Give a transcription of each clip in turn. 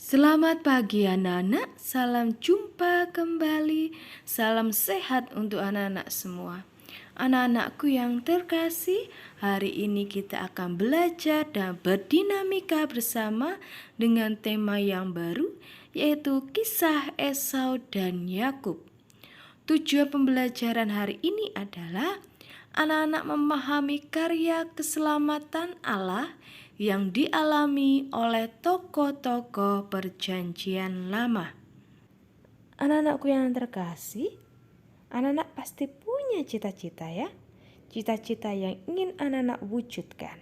Selamat pagi anak-anak, salam jumpa kembali, salam sehat untuk anak-anak semua. Anak-anakku yang terkasih, hari ini kita akan belajar dan berdinamika bersama dengan tema yang baru, yaitu kisah Esau dan Yakub. Tujuan pembelajaran hari ini adalah anak-anak memahami karya keselamatan Allah yang dialami oleh tokoh-tokoh perjanjian lama. Anak-anakku yang terkasih, anak-anak pasti punya cita-cita ya. Cita-cita yang ingin anak-anak wujudkan.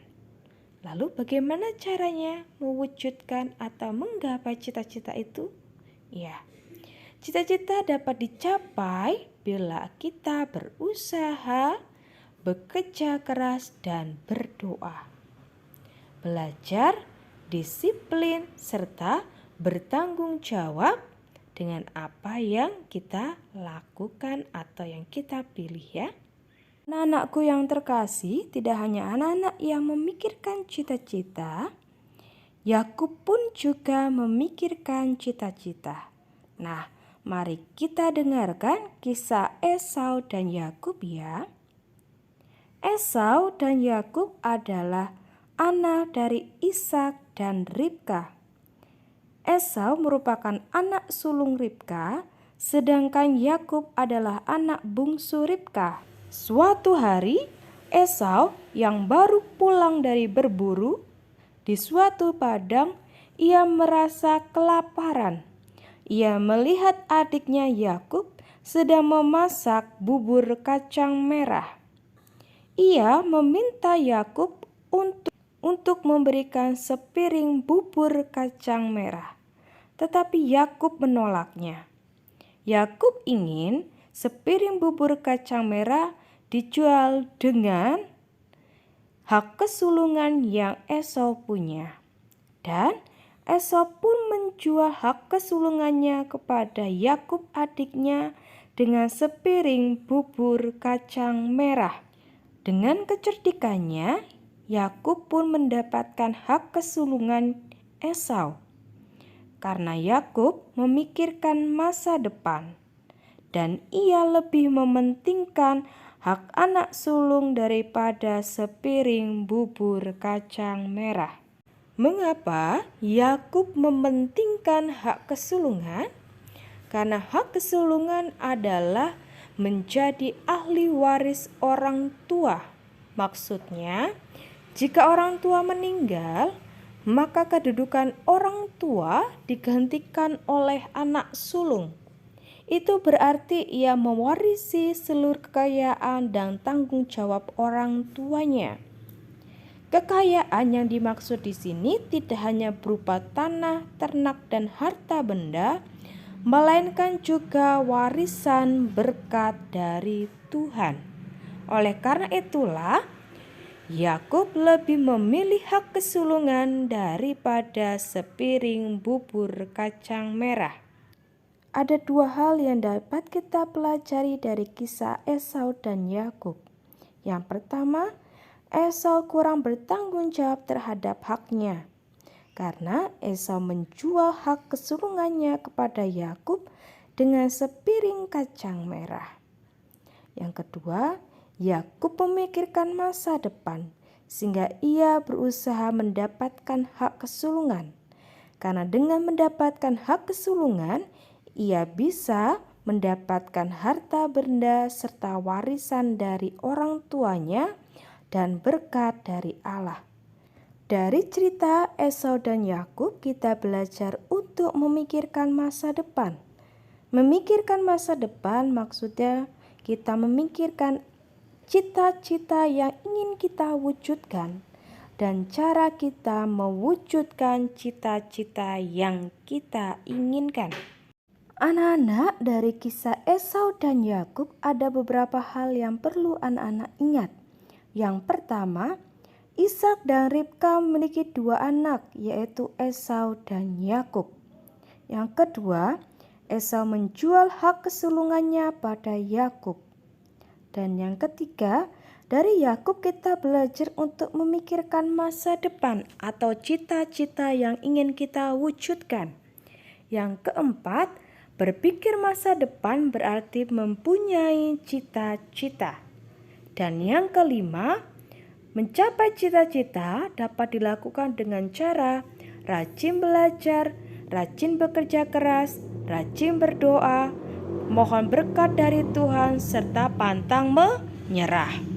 Lalu bagaimana caranya mewujudkan atau menggapai cita-cita itu? Ya, cita-cita dapat dicapai bila kita berusaha, bekerja keras, dan berdoa. Belajar, disiplin, serta bertanggung jawab dengan apa yang kita lakukan atau yang kita pilih ya. Anak-anakku yang terkasih, tidak hanya anak-anak yang memikirkan cita-cita, Yakub pun juga memikirkan cita-cita. Nah, mari kita dengarkan kisah Esau dan Yakub ya. Esau dan Yakub adalah anak dari Ishak dan Ribka. Esau merupakan anak sulung Ribka, sedangkan Yakub adalah anak bungsu Ribka. Suatu hari, Esau yang baru pulang dari berburu, di suatu padang ia merasa kelaparan. Ia melihat adiknya Yakub sedang memasak bubur kacang merah. Ia meminta Yakub untuk memberikan sepiring bubur kacang merah. Tetapi Yakub menolaknya. Yakub ingin sepiring bubur kacang merah dijual dengan hak kesulungan yang Esau punya. Dan Esau pun menjual hak kesulungannya kepada Yakub adiknya dengan sepiring bubur kacang merah. Dengan kecerdikannya, Yakub pun mendapatkan hak kesulungan Esau. Karena Yakub memikirkan masa depan dan ia lebih mementingkan hak anak sulung daripada sepiring bubur kacang merah. Mengapa Yakub mementingkan hak kesulungan? Karena hak kesulungan adalah menjadi ahli waris orang tua. Maksudnya, jika orang tua meninggal, maka kedudukan orang tua digantikan oleh anak sulung. Itu berarti ia mewarisi seluruh kekayaan dan tanggung jawab orang tuanya. Kekayaan yang dimaksud di sini tidak hanya berupa tanah, ternak, dan harta benda, melainkan juga warisan berkat dari Tuhan. Oleh karena itulah, Yakub lebih memilih hak kesulungan daripada sepiring bubur kacang merah. Ada dua hal yang dapat kita pelajari dari kisah Esau dan Yakub. Yang pertama, Esau kurang bertanggung jawab terhadap haknya. Karena Esau menjual hak kesulungannya kepada Yakub dengan sepiring kacang merah. Yang kedua, Yakub memikirkan masa depan sehingga ia berusaha mendapatkan hak kesulungan. Karena dengan mendapatkan hak kesulungan, ia bisa mendapatkan harta benda serta warisan dari orang tuanya dan berkat dari Allah. Dari cerita Esau dan Yakub, kita belajar untuk memikirkan masa depan. Memikirkan masa depan maksudnya kita memikirkan cita-cita yang ingin kita wujudkan dan cara kita mewujudkan cita-cita yang kita inginkan. Anak-anak, dari kisah Esau dan Yakub ada beberapa hal yang perlu anak-anak ingat. Yang pertama, Ishak dan Ribka memiliki dua anak, yaitu Esau dan Yakub. Yang kedua, Esau menjual hak kesulungannya pada Yakub. Dan yang ketiga, dari Yakub kita belajar untuk memikirkan masa depan atau cita-cita yang ingin kita wujudkan. Yang keempat, berpikir masa depan berarti mempunyai cita-cita. Dan yang kelima, mencapai cita-cita dapat dilakukan dengan cara rajin belajar, rajin bekerja keras, rajin berdoa, mohon berkat dari Tuhan, serta pantang menyerah.